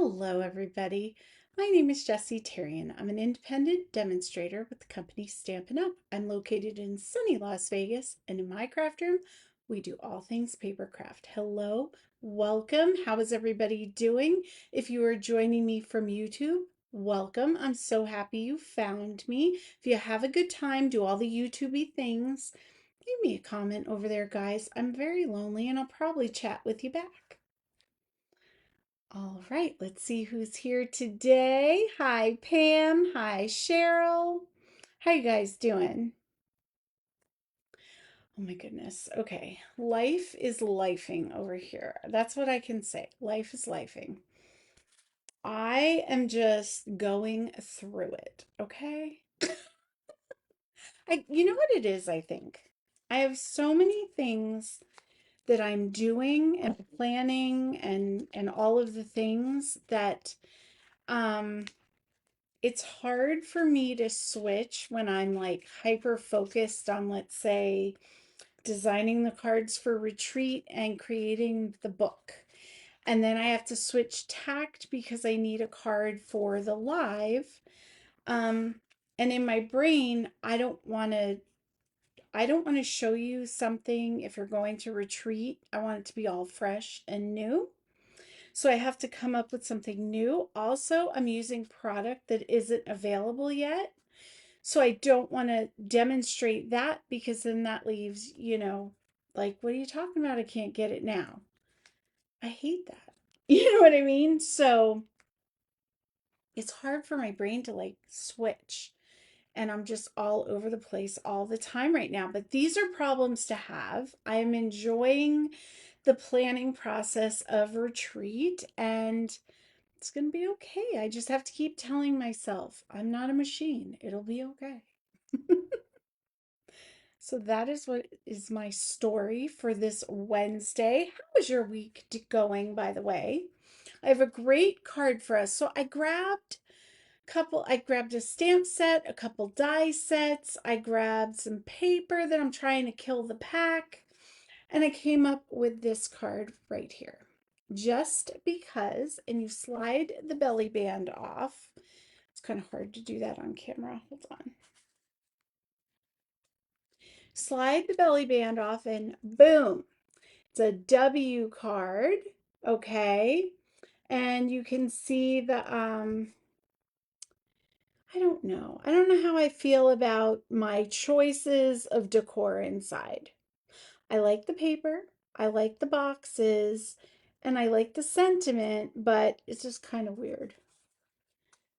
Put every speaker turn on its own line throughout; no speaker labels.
Hello, everybody. My name is Jessie Terrian. I'm an independent demonstrator with the company Stampin' Up. I'm located in sunny Las Vegas, and in my craft room, we do all things paper craft. Hello, welcome. How is everybody doing? If you are joining me from YouTube, welcome. I'm so happy you found me. If you have a good time, do all the YouTubey things. Leave me a comment over there, guys. I'm very lonely, and I'll probably chat with you back. All right, let's see who's here today. Hi, Pam. Hi, Cheryl. How you guys doing? Oh my goodness. Okay, life is lifing over here. That's what I can say. Life is lifing. I am just going through it, okay? You know what it is, I think? I have so many things that I'm doing and planning and all of the things that um it's hard for me to switch when I'm like hyper focused on, let's say, designing the cards for retreat and creating the book. And then I have to switch tact because I need a card for the live. Um, and in my brain, I don't want to show you something if you're going to retreat. I want it to be all fresh and new. So I have to come up with something new. Also, I'm using product that isn't available yet. So I don't want to demonstrate that because then that leaves, like, what are you talking about? I can't get it now. I hate that. You know what I mean? So it's hard for my brain to like switch. And I'm just all over the place all the time right now. But these are problems to have. I'm enjoying the planning process of retreat and it's going to be okay. I just have to keep telling myself, I'm not a machine. It'll be okay. So that is what is my story for this Wednesday. How is your week going, by the way? I have a great card for us. So I grabbed a stamp set, a couple die sets, I grabbed some paper that I'm trying to kill the pack, and I came up with this card right here. Just because, and you slide the belly band off. It's kind of hard to do that on camera. Hold on. Slide the belly band off and boom, it's a W card, okay? And you can see I don't know. I don't know how I feel about my choices of decor inside. I like the paper, I like the boxes, and I like the sentiment, but it's just kind of weird.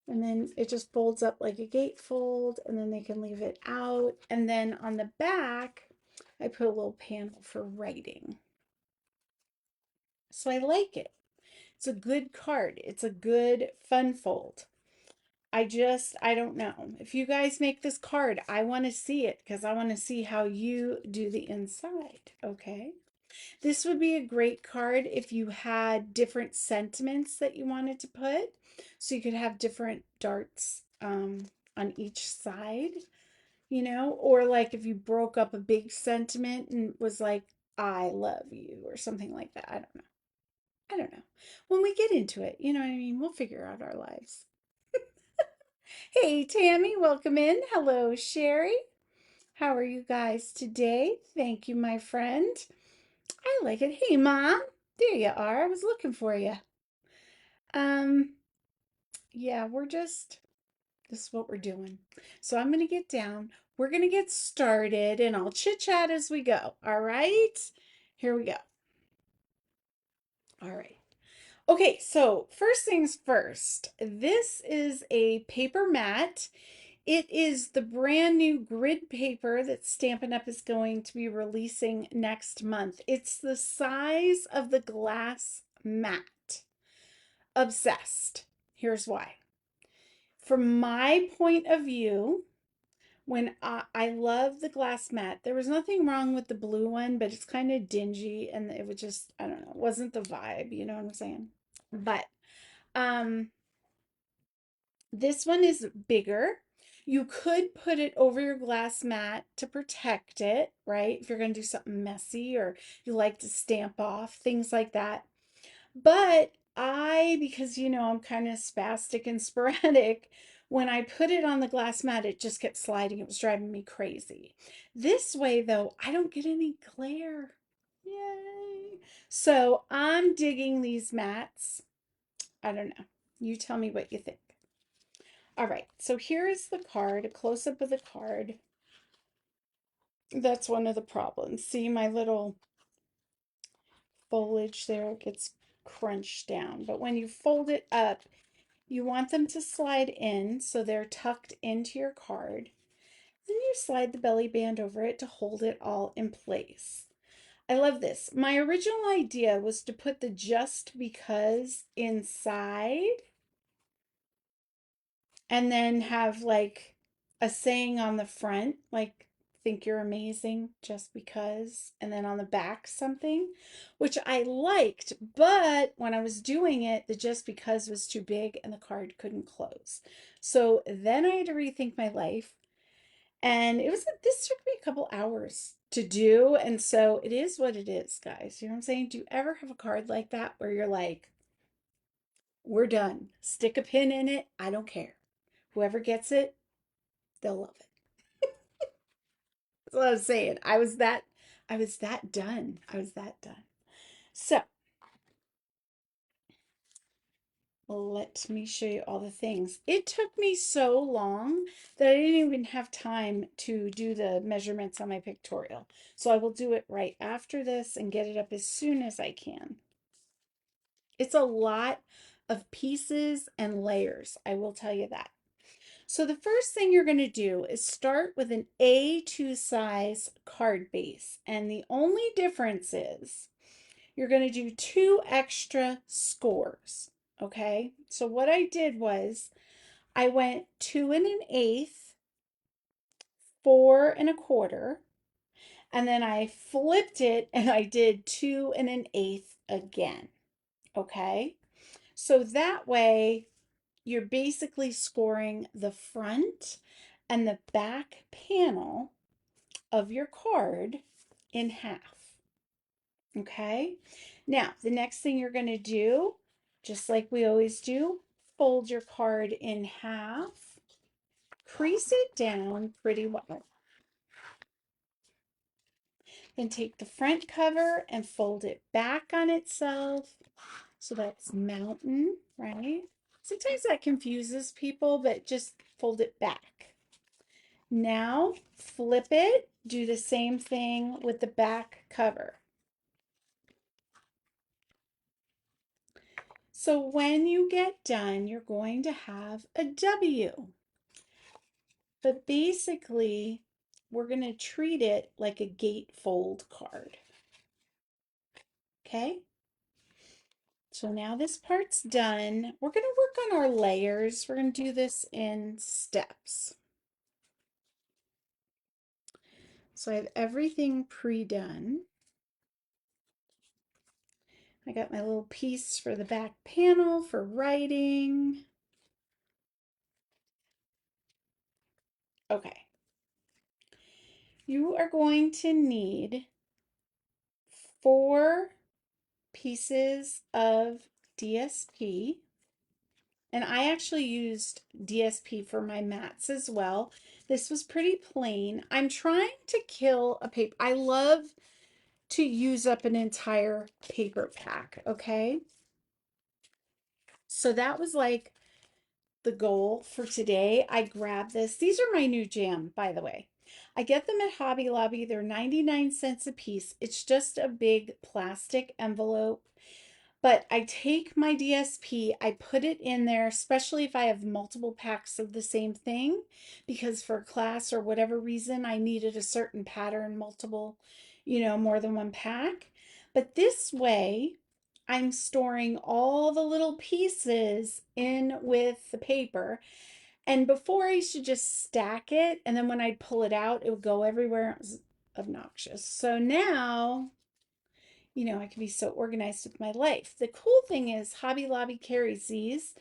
And then it just folds up like a gatefold, and then they can leave it out. And then on the back, I put a little panel for writing. So I like it. It's a good card. It's a good fun fold. I don't know. If you guys make this card, I want to see it because I want to see how you do the inside. Okay. This would be a great card if you had different sentiments that you wanted to put. So you could have different darts on each side, or like if you broke up a big sentiment and was like, I love you or something like that. I don't know. I don't know. When we get into it, you know what I mean? We'll figure out our lives. Hey, Tammy, welcome in. Hello, Sherry. How are you guys today? Thank you, my friend. I like it. Hey, Mom. There you are. I was looking for you. Um, yeah, this is what we're doing. So I'm going to get down. We're going to get started and I'll chit chat as we go. All right. Here we go. All right. Okay, so first things first, this is a paper mat. It is the brand new grid paper that Stampin' Up! Is going to be releasing next month. It's the size of the glass mat. Obsessed. Here's why. From my point of view, when I love the glass mat, there was nothing wrong with the blue one, but it's kind of dingy and it was just, I don't know, it wasn't the vibe, you know what I'm saying? But um this one is bigger. You could put it over your glass mat to protect it, right? If you're going to do something messy or you like to stamp off, things like that. But I way, because I'm kind of spastic and sporadic, when I put it on the glass mat, it just kept sliding. It was driving me crazy. This way, though, I don't get any glare. Yay. So I'm digging these mats. I don't know. You tell me what you think. All right, so here is the card, a close-up of the card. That's one of the problems. See my little foliage there gets crunched down. But when you fold it up, you want them to slide in so they're tucked into your card. Then you slide the belly band over it to hold it all in place. I love this. My original idea was to put the just because inside and then have like a saying on the front, like think you're amazing just because, and then on the back something, which I liked, but when I was doing it, the just because was too big and the card couldn't close. So then I had to rethink my life, and this took me a couple hours to do, and so it is what it is, guys. You know what I'm saying? Do you ever have a card like that where you're like, we're done. Stick a pin in it. I don't care. Whoever gets it, they'll love it. That's what I was saying. I was that done. I was that done. So let me show you all the things. It took me so long that I didn't even have time to do the measurements on my pictorial. So I will do it right after this and get it up as soon as I can. It's a lot of pieces and layers, I will tell you that. So the first thing you're going to do is start with an A2 size card base. And the only difference is you're going to do 2 extra scores. Okay. So what I did was I went 2 and an eighth, 4 and a quarter, and then I flipped it and I did 2 and an eighth again. Okay. So that way you're basically scoring the front and the back panel of your card in half. Okay. Now, the next thing you're going to do, just like we always do, fold your card in half, crease it down pretty well. Then take the front cover and fold it back on itself. So that's mountain, right? Sometimes that confuses people, but just fold it back. Now flip it, do the same thing with the back cover. So when you get done, you're going to have a W. But basically, we're going to treat it like a gatefold card. Okay? So now this part's done. We're going to work on our layers. We're going to do this in steps. So I have everything pre-done. I got my little piece for the back panel for writing. Okay. You are going to need 4 pieces of DSP. And I actually used DSP for my mats as well. This was pretty plain. I'm trying to kill a paper. I love to use up an entire paper pack, okay? So that was like the goal for today. I grabbed this. These are my new jam, by the way. I get them at Hobby Lobby. They're 99 cents a piece. It's just a big plastic envelope. But I take my DSP, I put it in there, especially if I have multiple packs of the same thing, because for class or whatever reason, I needed a certain pattern, multiple, more than one pack. But this way, I'm storing all the little pieces in with the paper. And before I used to just stack it, and then when I'd pull it out, it would go everywhere. It was obnoxious. So now, I can be so organized with my life. The cool thing is Hobby Lobby carries these.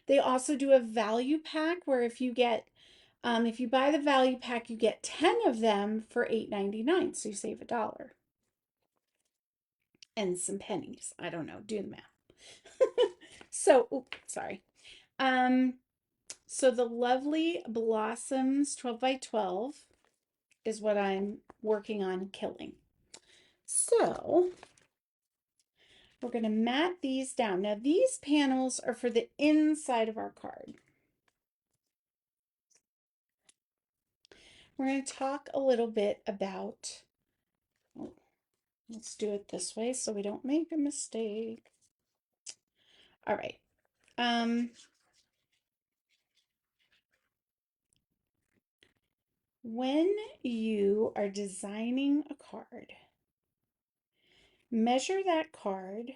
They also do a value pack where if you buy the value pack, you get 10 of them for $8.99. So you save $1 and some pennies. I don't know, do the math. So, oops, sorry. Um, so the Lovely Blossoms 12 by 12 is what I'm working on killing. So we're going to mat these down. Now these panels are for the inside of our card. We're going to talk a little bit about, oh, let's do it this way so we don't make a mistake. All right. When you are designing a card, measure that card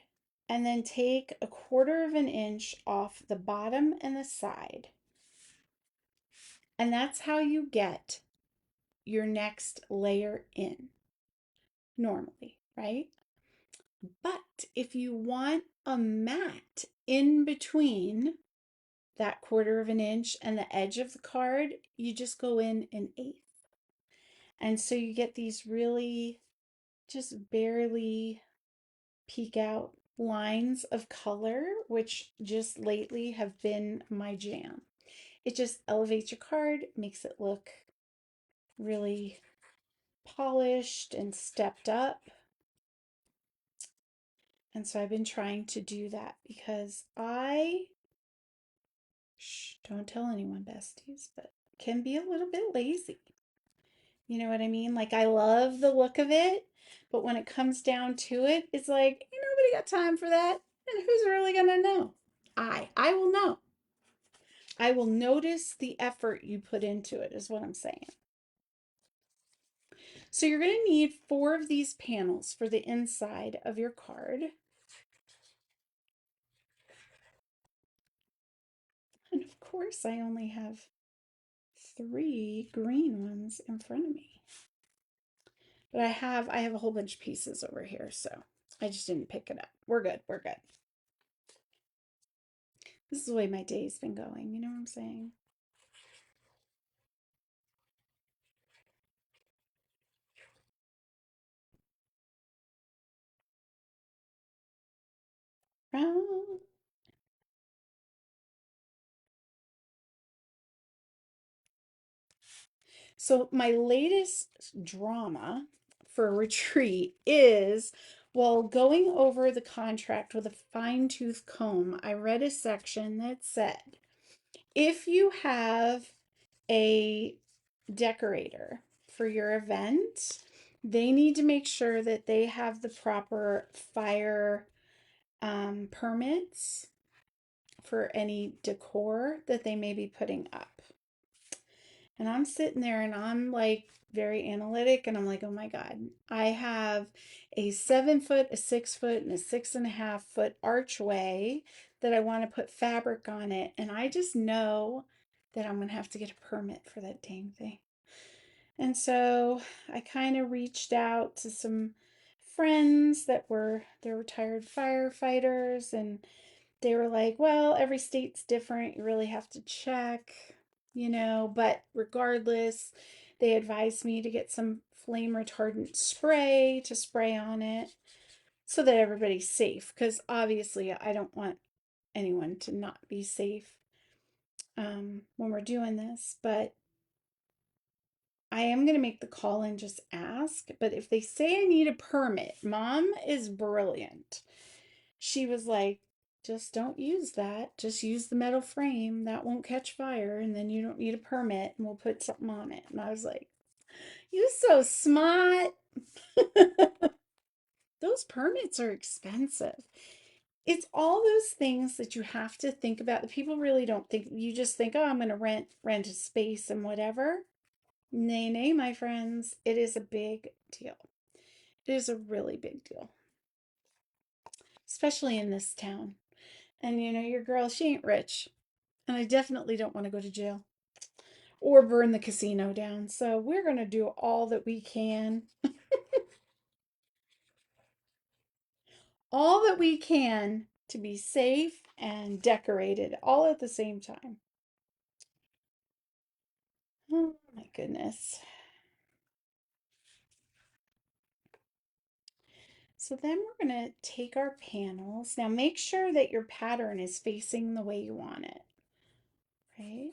and then take 1/4 of an inch off the bottom and the side. And that's how you get your next layer in normally, right? But if you want a mat in between that 1/4 of an inch and the edge of the card, you just go in an eighth. And so you get these really just barely peek out lines of color, which just lately have been my jam. It just elevates your card, makes it look really polished and stepped up. And so I've been trying to do that because don't tell anyone, besties, but can be a little bit lazy. You know what I mean? Like I love the look of it, but when it comes down to it, it's like, ain't nobody got time for that. And who's really gonna know? I will know. I will notice the effort you put into it, is what I'm saying. So you're going to need 4 of these panels for the inside of your card. And of course, I only have 3 green ones in front of me. But I have a whole bunch of pieces over here, so I just didn't pick it up. We're good. We're good. This is the way my day's been going. You know what I'm saying? Round. So my latest drama for a retreat is, while going over the contract with a fine-tooth comb, I read a section that said, if you have a decorator for your event, they need to make sure that they have the proper fire permits for any decor that they may be putting up. And I'm sitting there and I'm like very analytic and I'm like, oh my God, I have a 7 foot, a 6 foot, and a 6.5 foot archway that I want to put fabric on it. And I just know that I'm going to have to get a permit for that dang thing. And so I kind of reached out to some friends that they're retired firefighters, and they were like, well, every state's different. You really have to check, but regardless, they advised me to get some flame retardant spray to spray on it so that everybody's safe. Because obviously, I don't want anyone to not be safe when we're doing this. But I am going to make the call and just ask. But if they say I need a permit, Mom is brilliant. She was like, just don't use that. Just use the metal frame. That won't catch fire. And then you don't need a permit and we'll put something on it. And I was like, you so smart. Those permits are expensive. It's all those things that you have to think about. The people really don't think. You just think, oh, I'm going to rent a space and whatever. Nay, nay, my friends. It is a big deal. It is a really big deal, especially in this town. And your girl, she ain't rich. And I definitely don't want to go to jail or burn the casino down. So we're going to do all that we can to be safe and decorated all at the same time. Oh my goodness. So then we're going to take our panels. Now make sure that your pattern is facing the way you want it, right?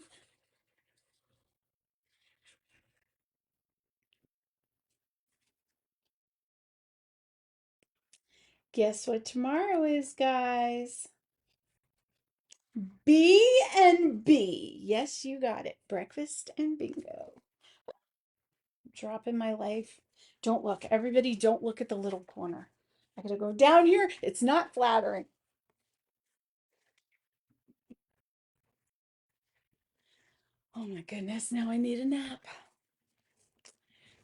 Guess what tomorrow is, guys? B and B. Yes, you got it. Breakfast and bingo. Drop in my life. Don't look. Everybody, don't look at the little corner. I gotta go down here. It's not flattering. Oh my goodness, now I need a nap.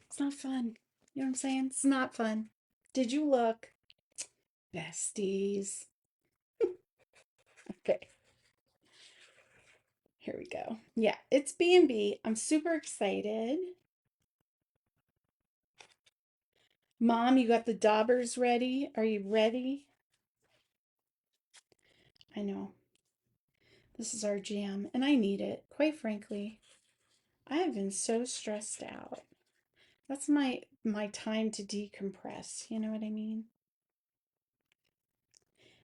It's not fun. You know what I'm saying? It's not fun. Did you look? Besties. Okay, here we go. Yeah, it's B&B. I'm super excited. Mom, you got the daubers ready? Are you ready? I know. This is our jam, and I need it. Quite frankly, I have been so stressed out. That's my time to decompress. You know what I mean?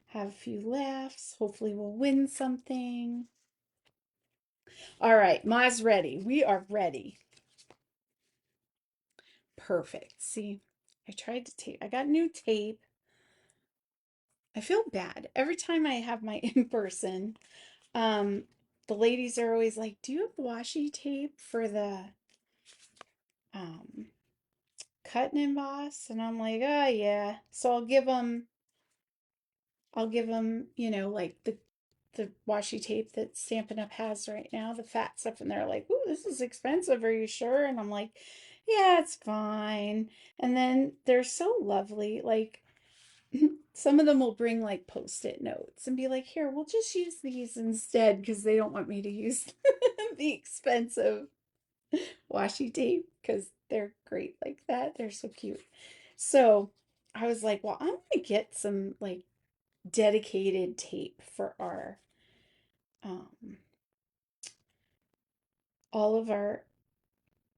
Have a few laughs. Hopefully, we'll win something. All right, Ma's ready. We are ready. Perfect. See, I tried to tape. I got new tape. I feel bad every time I have my in person. Um, the ladies are always like, "Do you have washi tape for the um cut and emboss?" And I'm like, "Oh yeah." So I'll give them, like the washi tape that Stampin' Up has right now, the fat stuff, and they're like, "Ooh, this is expensive. Are you sure?" And I'm like, "Yeah, it's fine." And then they're so lovely. Like some of them will bring like post-it notes and be like, "Here, we'll just use these instead," because they don't want me to use the expensive washi tape because they're great like that. They're so cute. So I was like, well, I'm gonna get some like dedicated tape for our um all of our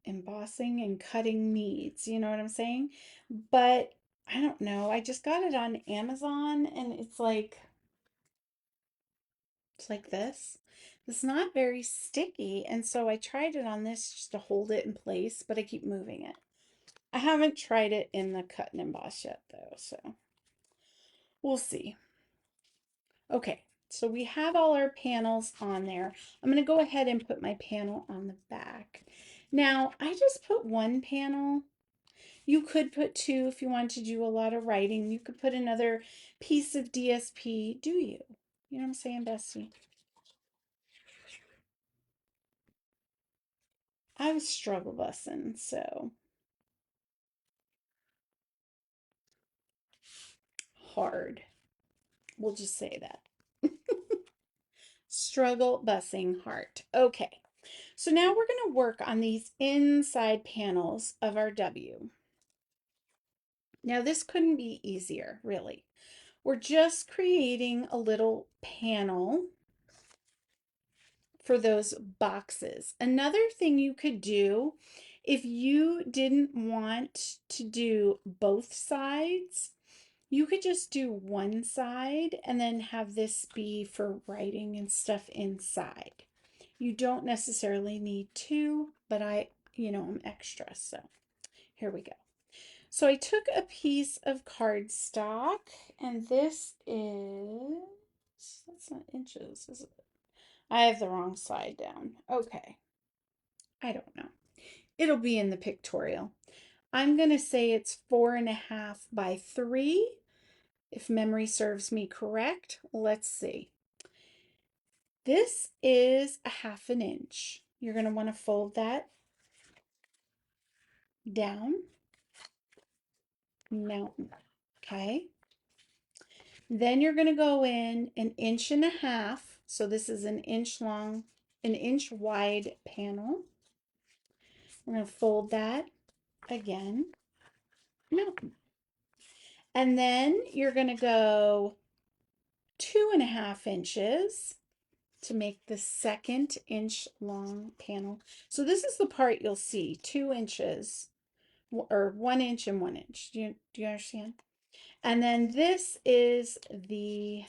embossing and cutting needs. You know what I'm saying? But I don't know. I just got it on Amazon and it's like this. It's not very sticky, and so I tried it on this just to hold it in place, but I keep moving it. I haven't tried it in the cut and emboss yet though, so we'll see. Okay, so we have all our panels on there. I'm going to go ahead and put my panel on the back. Now, I just put one panel. You could put two if you want to do a lot of writing. You could put another piece of DSP. Do you? You know what I'm saying, Bestie? I was struggle bussing, so hard. We'll just say that. Struggle bussing heart. Okay, so now we're going to work on these inside panels of our W. Now, this couldn't be easier, really. We're just creating a little panel for those boxes. Another thing you could do if you didn't want to do both sides, you could just do one side and then have this be for writing and stuff inside. You don't necessarily need two, but I'm extra, so here we go. So I took a piece of cardstock, and this that's not inches, is it? I have the wrong side down. Okay, I don't know. It'll be in the pictorial. I'm going to say it's 4.5 by 3, if memory serves me correct. Let's see. This is a 1/2 inch. You're going to want to fold that down. No. Okay. Then you're going to go in 1.5 inches. So this is an inch long, an inch wide panel. We're going to fold that again. No. And then you're going to go 2.5 inches to make the 2 inch long panel. So this is the part you'll see 2 inches or 1 inch and 1 inch. Do you understand? And then this is the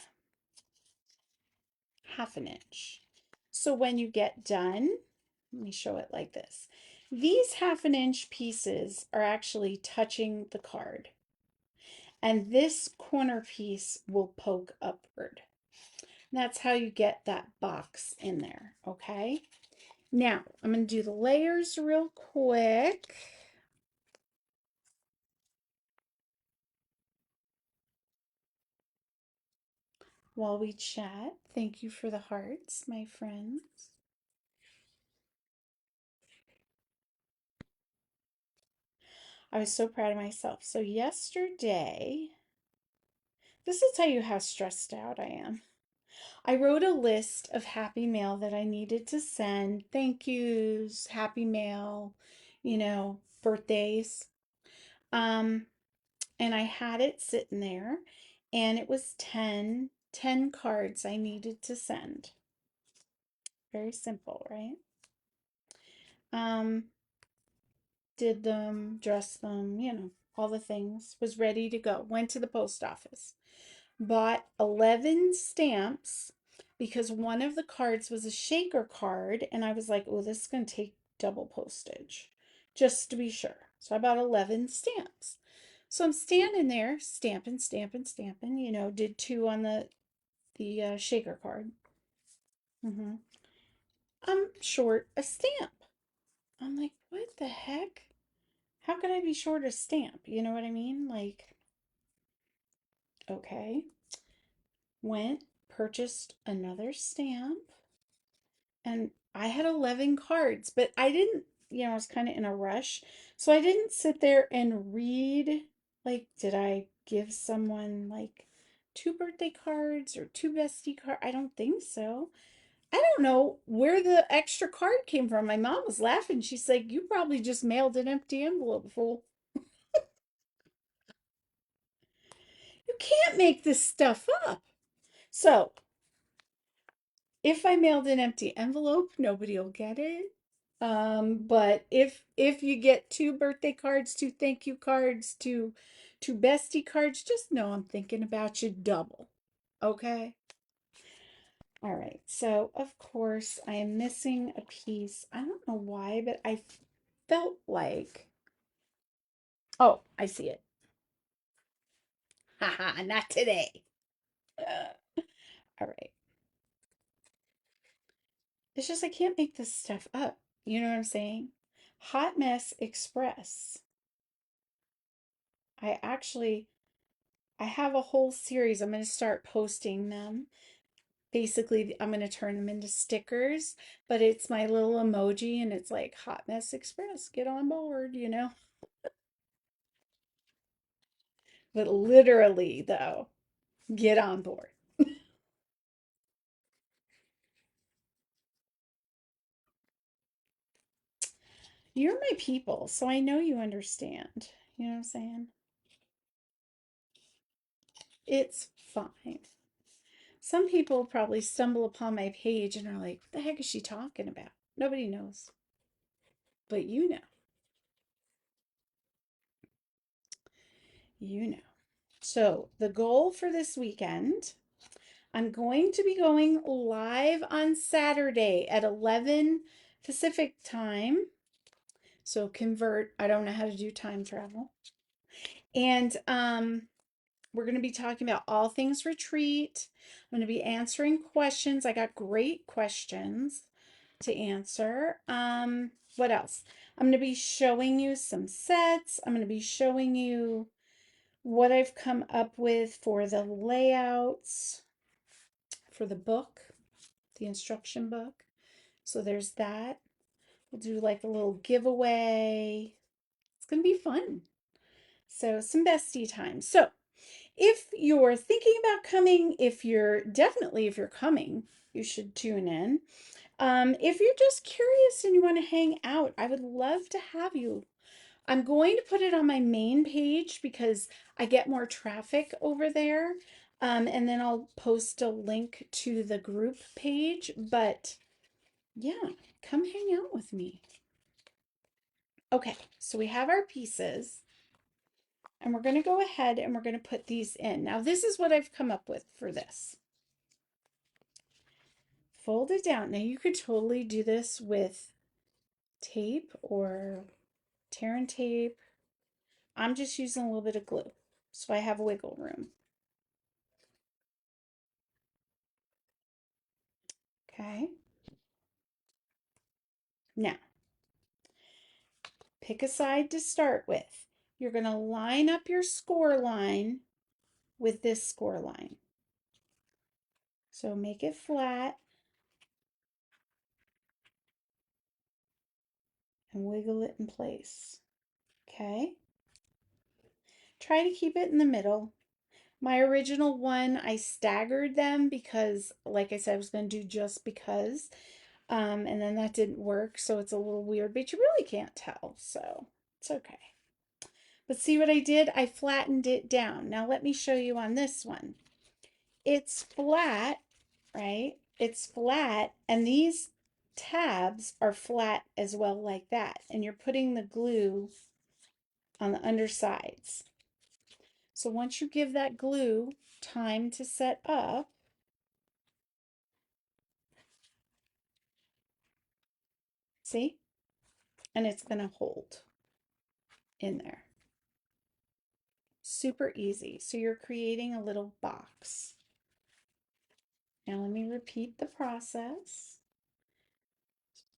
1/2 inch. So when you get done, let me show it like this. These 1/2 inch pieces are actually touching the card. And this corner piece will poke upward. And that's how you get that box in there, okay? Now, I'm going to do the layers real quick. While we chat, thank you for the hearts, my friends. I was so proud of myself. So yesterday, this will tell you how stressed out I am. I wrote a list of happy mail that I needed to send. Thank yous, happy mail, birthdays. Um, and I had it sitting there, and it was 10 cards I needed to send. Very simple, right? Um, did them, dressed them, all the things. Was ready to go. Went to the post office. Bought 11 stamps because one of the cards was a shaker card, and I was like, oh, this is going to take double postage just to be sure. So I bought 11 stamps. So I'm standing there stamping, stamping, stamping, did 2 on the shaker card. I'm short a stamp. I'm like, what the heck? How could I be short a stamp? You know what I mean? Like, okay. Went, purchased another stamp, and I had 11 cards, but I didn't, I was kind of in a rush. So I didn't sit there and read, like, did I give someone like 2 birthday cards or 2 bestie cards? I don't think so. I don't know where the extra card came from. My mom was laughing. She's like, you probably just mailed an empty envelope full. You can't make this stuff up. So if I mailed an empty envelope, nobody will get it. But if you get 2 birthday cards, 2 thank you cards, two bestie cards, just know I'm thinking about you double. Okay? All right. So, of course, I am missing a piece. I don't know why, but I felt like, oh, I see it. Haha, not today. All right. It's just I can't make this stuff up. You know what I'm saying? Hot Mess Express. I actually I have a whole series. I'm going to start posting them. Basically, I'm going to turn them into stickers, but it's my little emoji and it's like Hot Mess Express, get on board. But literally, though, get on board. You're my people, so I know you understand. You know what I'm saying? It's fine. Some people probably stumble upon my page and are like, what the heck is she talking about? Nobody knows, but you know. You know. So, the goal for this weekend, I'm going to be going live on Saturday at 11 Pacific time. So, convert, I don't know how to do time travel. And we're going to be talking about all things retreat. I'm going to be answering questions. I got great questions to answer. What else? I'm going to be showing you some sets. I'm going to be showing you what I've come up with for the layouts for the book, the instruction book. So there's that. We'll do like a little giveaway. It's going to be fun. So some bestie time. So if you're thinking about coming, if you're coming, you should tune in. If you're just curious and you want to hang out, I would love to have you. I'm going to put it on my main page because I get more traffic over there. And then I'll post a link to the group page. But yeah, come hang out with me. Okay, so we have our pieces. And we're going to go ahead and we're going to put these in. Now, this is what I've come up with for this. Fold it down. Now, you could totally do this with tape or tear and tape. I'm just using a little bit of glue, so I have wiggle room. Okay. Now, pick a side to start with. You're going to line up your score line with this score line. So make it flat and wiggle it in place. Okay. Try to keep it in the middle. My original one, I staggered them because, like I said, I was going to do just because. And then that didn't work, so it's a little weird, but you really can't tell, so it's okay. But see what I did? I flattened it down. Now let me show you on this one. It's flat, right? It's flat, and these tabs are flat as well, like that. And you're putting the glue on the undersides. So once you give that glue time to set up, see? And it's going to hold in there. Super easy. So you're creating a little box. Now let me repeat the process.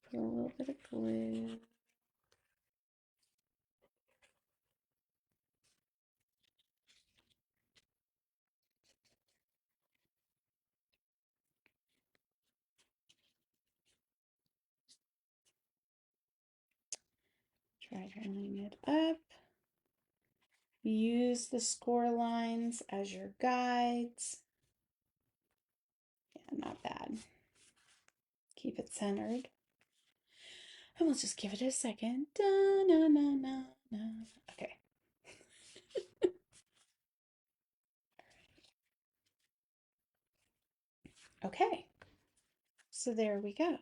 Put a little bit of glue. Try to line it up. Use the score lines as your guides. Yeah, not bad. Keep it centered. And we'll just give it a second. Da, na, na, na, na. Okay. Okay. So there we go.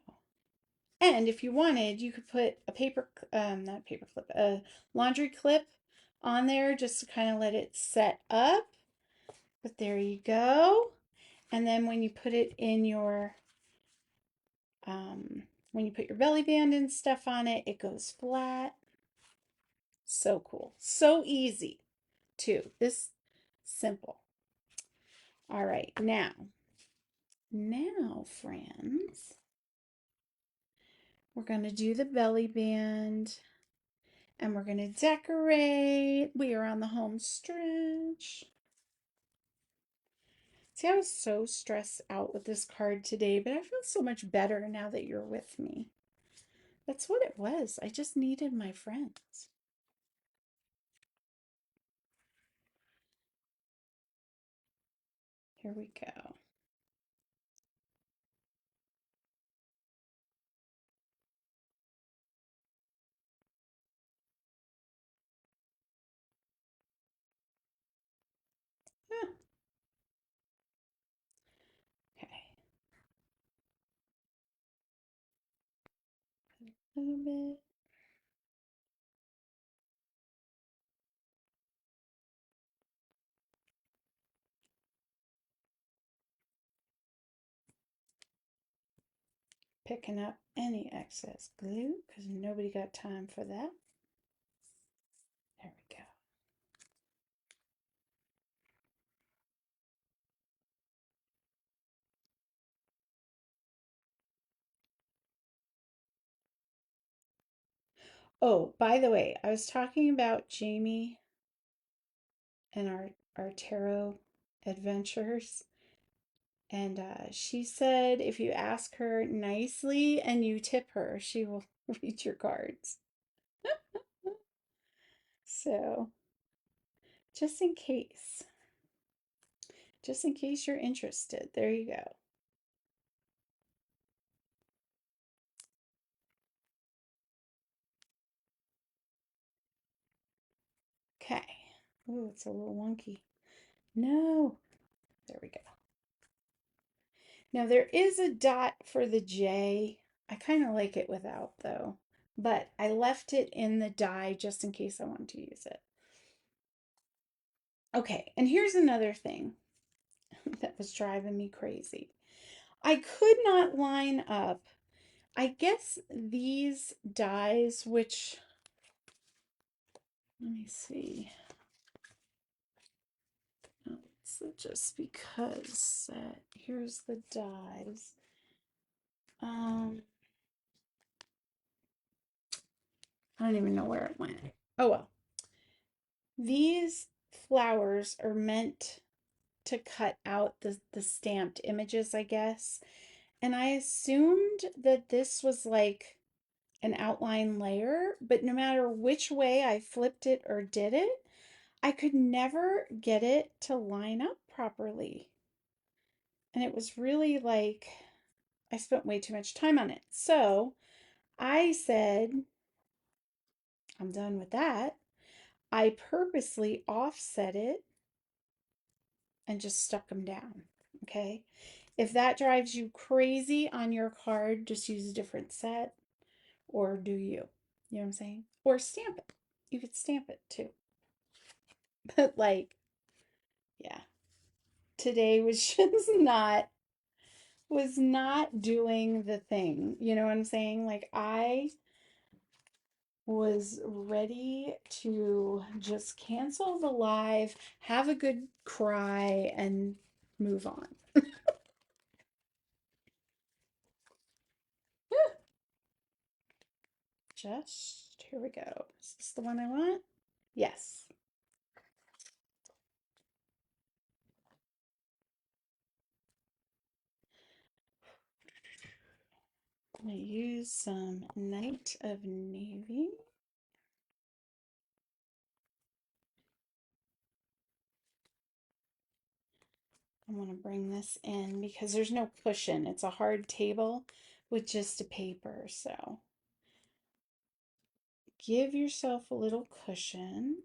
And if you wanted, you could put a not a paper clip, a laundry clip on there just to kind of let it set up. But there you go. And then when you put it in your, when you put your belly band and stuff on it, it goes flat. So cool. So easy too. This simple. All right, now, friends, we're going to do the belly band and we're going to decorate. We are on the home stretch. See, I was so stressed out with this card today, but I feel so much better now that you're with me. That's what it was. I just needed my friends. Here we go. Ah, okay. A little bit. Picking up any excess glue because nobody got time for that. There we go. Oh, by the way, I was talking about Jamie and our tarot adventures, and she said if you ask her nicely and you tip her, she will read your cards. So, just in case, just in case you're interested, there you go. Okay. Oh, it's a little wonky. No. There we go. Now there is a dot for the J. I kind of like it without though, but I left it in the die just in case I wanted to use it. Okay, and here's another thing that was driving me crazy. I could not line up, I guess these dies, which, let me see. Oh, so just because here's the dies. Um, I don't even know where it went. Oh well. These flowers are meant to cut out the stamped images, I guess. And I assumed that this was like an outline layer, but no matter which way I flipped it or did it, I could never get it to line up properly. And it was really like I spent way too much time on it. So I said, I'm done with that. I purposely offset it and just stuck them down. Okay. If that drives you crazy on your card, just use a different set or do you. You know what I'm saying? Or stamp it. You could stamp it too. But like, yeah, today was just not doing the thing. You know what I'm saying? Like I was ready to just cancel the live, have a good cry, and move on. Just here we go. Is this the one I want? Yes. I'm gonna use some Night of Navy. I want to bring this in because there's no cushion. It's a hard table with just a paper. So give yourself a little cushion.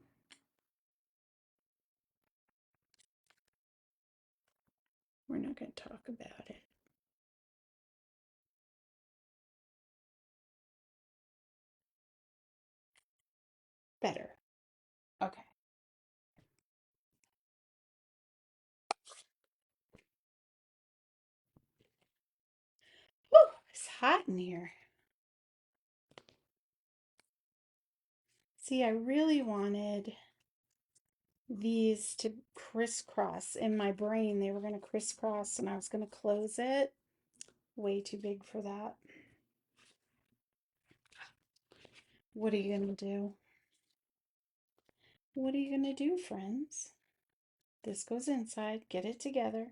We're not going to talk about it. Better. Okay. Whew, it's hot in here. See, I really wanted these to crisscross in my brain. They were going to crisscross and I was going to close it. Way too big for that. What are you going to do? What are you going to do, friends? This goes inside. Get it together.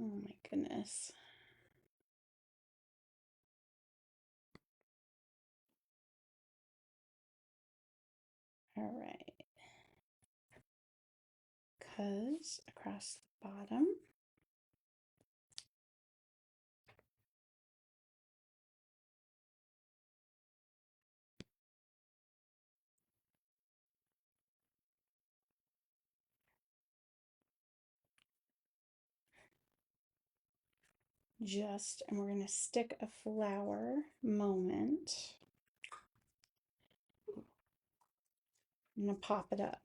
Oh my goodness. All right. Because across the bottom. And we're going to stick a flower moment. I'm going to pop it up.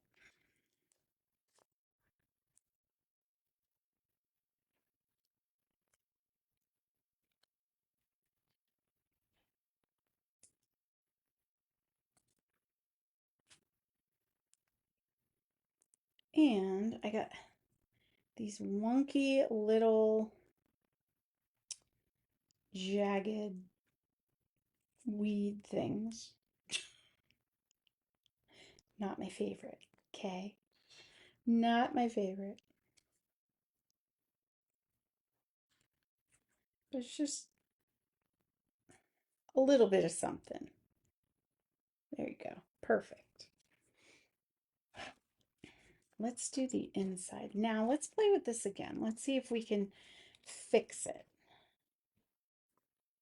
And I got these wonky little jagged weed things. Not my favorite. Okay. Not my favorite. It's just a little bit of something. There you go. Perfect. Let's do the inside. Now let's play with this again. Let's see if we can fix it.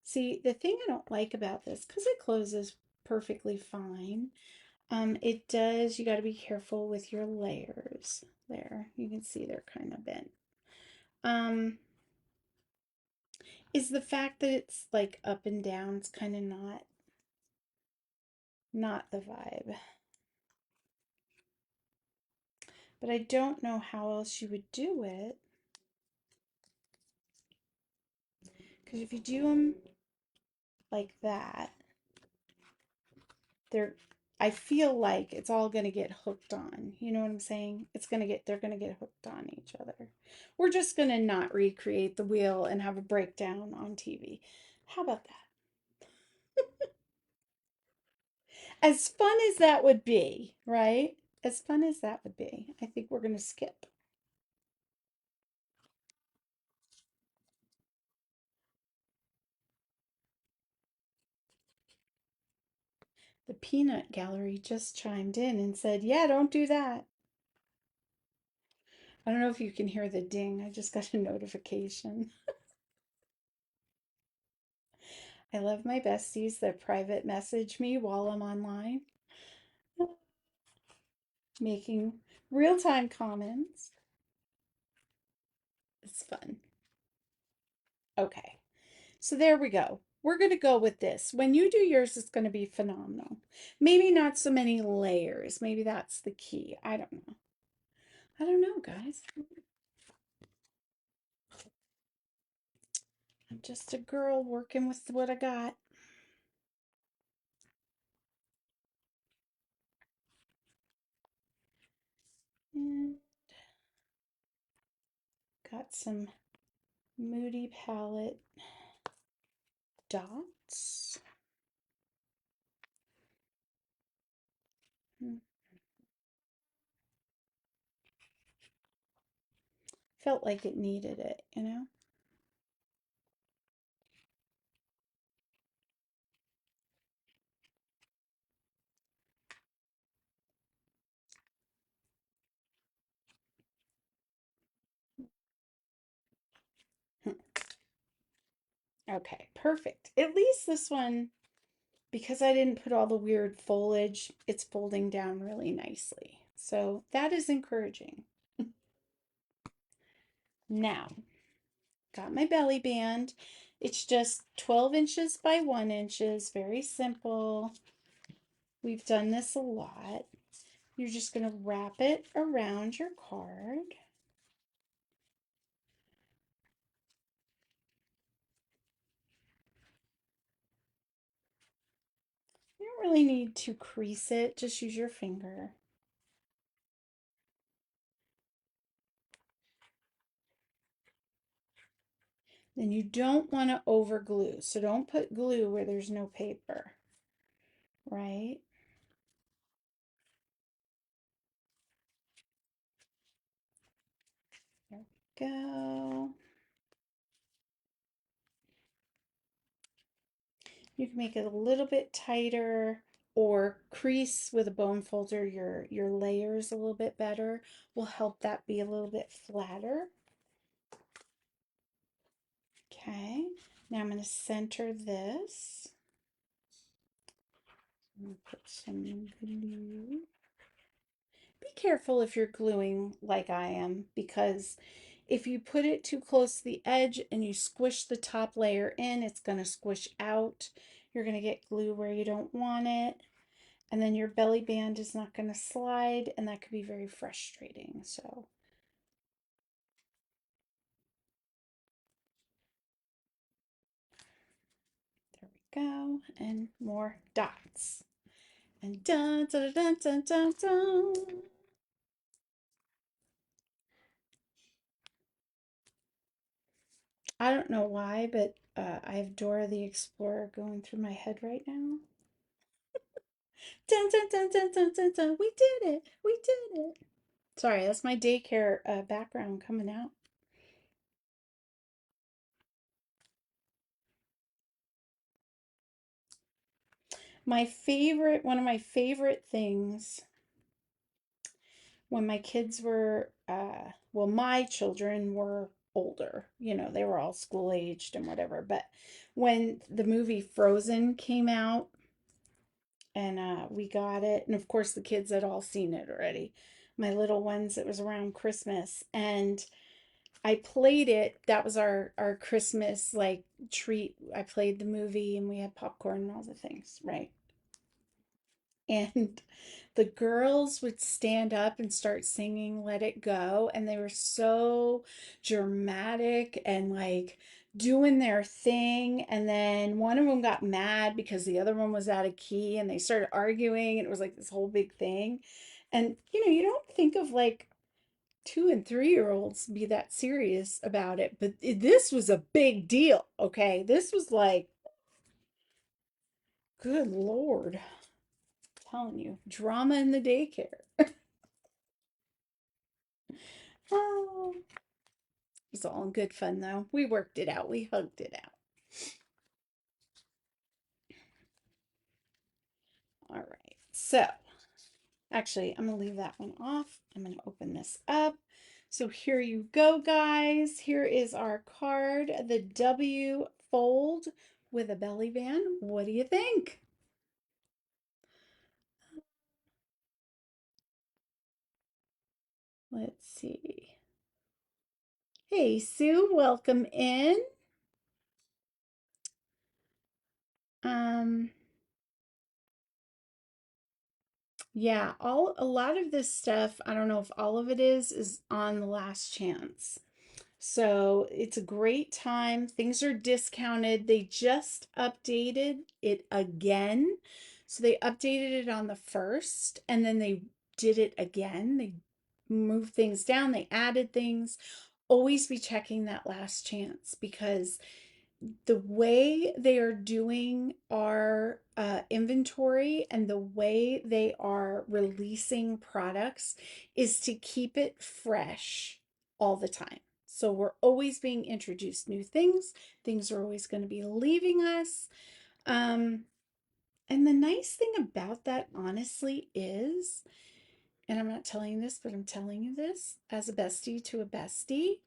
See, the thing I don't like about this, because it closes perfectly fine, it does, you got to be careful with your layers there. You can see they're kind of bent. Is the fact that it's like up and down, it's kind of not the vibe. but I don't know how else you would do it. Because if you do them like that, they're I feel like it's all going to get hooked on. You know what I'm saying? They're going to get hooked on each other. We're just going to not recreate the wheel and have a breakdown on TV. How about that? As fun as that would be, right? As fun as that would be, I think we're going to skip. The peanut gallery just chimed in and said, "Yeah, don't do that." I don't know if you can hear the ding. I just got a notification. I love my besties that private message me while I'm online, making real-time comments. It's fun. Okay, so there we go. We're going to go with this. When you do yours, it's going to be phenomenal. Maybe not so many layers. Maybe that's the key. I don't know. I don't know, guys. I'm just a girl working with what I got. And got some Moody palette dots. Hmm. Felt like it needed it, you know? Okay, perfect. At least this one, because I didn't put all the weird foliage, it's folding down really nicely. So that is encouraging. Now, got my belly band. It's just 12 inches by 1 inches, very simple. We've done this a lot. You're just going to wrap it around your card. You don't really need to crease it, just use your finger. Then you don't want to over glue, so don't put glue where there's no paper, right? There we go. You can make it a little bit tighter or crease with a bone folder your layers a little bit better. Will help that be a little bit flatter. Okay, now I'm going to center this. I'm going to put some glue. Be careful if you're gluing like I am, because if you put it too close to the edge and you squish the top layer in, it's going to squish out. You're going to get glue where you don't want it. And then your belly band is not going to slide, and that could be very frustrating. So there we go. And more dots. And dun dun dun dun dun dun. I don't know why, but I have Dora the Explorer going through my head right now. Dun, dun, dun, dun, dun, dun, dun. We did it. We did it. Sorry, that's my daycare background coming out. One of my favorite things when my kids were, well, my children were older, they were all school aged and whatever. But when the movie Frozen came out and we got it, and of course the kids had all seen it already, my little ones, it was around Christmas, and I played it. That was our Christmas like treat. I played the movie and we had popcorn and all the things, right? And the girls would stand up and start singing Let It Go, and they were so dramatic and like doing their thing. And then one of them got mad because the other one was out of key and they started arguing, and it was like this whole big thing. And you don't think of like 2 and 3-year-olds be that serious about it, but this was a big deal. Okay, this was like, good Lord, I'm telling you, drama in the daycare. Oh, it was all in good fun though. We worked it out. We hugged it out. All right. So, actually, I'm going to leave that one off. I'm going to open this up. So here you go, guys. Here is our card, the W fold with a belly band. What do you think? Let's see. Hey, Sue, welcome in. Um, yeah, a lot of this stuff, I don't know if all of it is on the last chance. So it's a great time. Things are discounted. They just updated it again. So they updated it on the first and then they did it again. They moved things down, they added things. Always be checking that last chance because the way they are doing our inventory and the way they are releasing products is to keep it fresh all the time. So we're always being introduced new things. Things are always going to be leaving us. Um, and the nice thing about that, honestly, is, and I'm not telling you this, but I'm telling you this as a bestie to a bestie,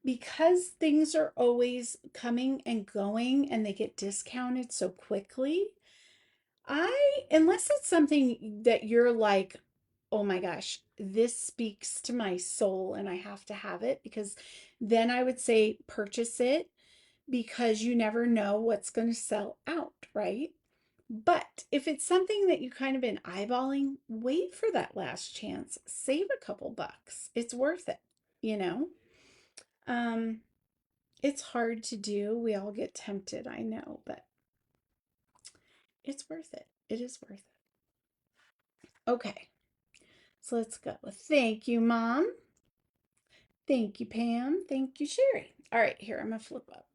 because things are always coming and going and they get discounted so quickly. Unless it's something that you're like, oh my gosh, this speaks to my soul and I have to have it, because then I would say purchase it, because you never know what's going to sell out, right? But if it's something that you kind of been eyeballing, wait for that last chance. Save a couple bucks. It's worth it, you know? Um, it's hard to do. We all get tempted, I know, but it's worth it. It is worth it. Okay, so let's go. Thank you, Mom. Thank you, Pam. Thank you, Sherry. All right, here, I'm gonna flip up.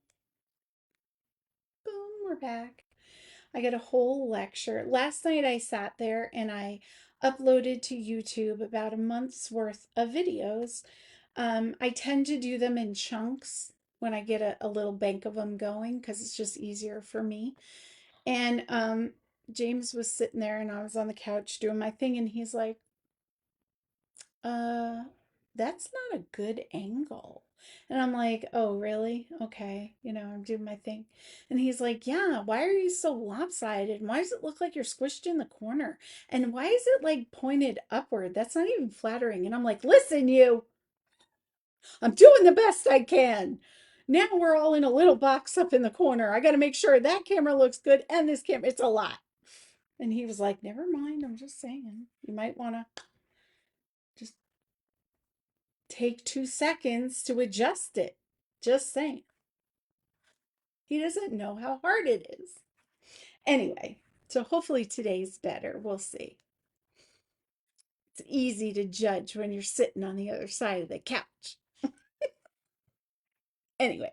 Boom, we're back. I got a whole lecture. Last night I sat there and I uploaded to YouTube about a month's worth of videos. I tend to do them in chunks when I get a little bank of them going because it's just easier for me. And James was sitting there and I was on the couch doing my thing and he's like, uh, that's not a good angle. And I'm like, oh, really? Okay. I'm doing my thing. And he's like, yeah, why are you so lopsided? And why does it look like you're squished in the corner? And why is it like pointed upward? That's not even flattering. And I'm like, listen, I'm doing the best I can. Now we're all in a little box up in the corner. I got to make sure that camera looks good and this camera, it's a lot. And he was like, never mind. I'm just saying, you might want to just take 2 seconds to adjust it. Just saying. He doesn't know how hard it is. Anyway, so hopefully today's better. We'll see. It's easy to judge when you're sitting on the other side of the couch. Anyway,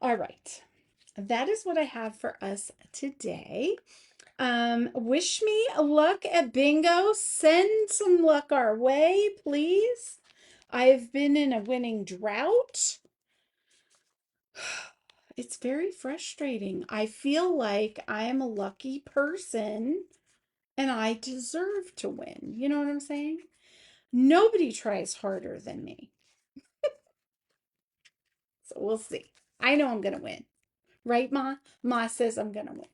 all right. That is what I have for us today. Wish me luck at bingo. Send some luck our way, please. I've been in a winning drought. It's very frustrating. I feel like I am a lucky person and I deserve to win. You know what I'm saying? Nobody tries harder than me. So we'll see. I know I'm going to win. Right, Ma? Ma says I'm going to win.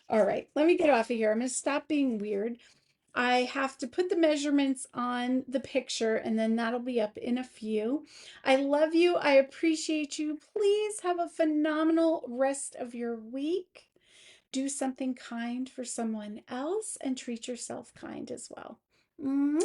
All right, let me get off of here. I'm going to stop being weird. I have to put the measurements on the picture and then that'll be up in a few. I love you. I appreciate you. Please have a phenomenal rest of your week. do something kind for someone else and treat yourself kind as well. Mwah!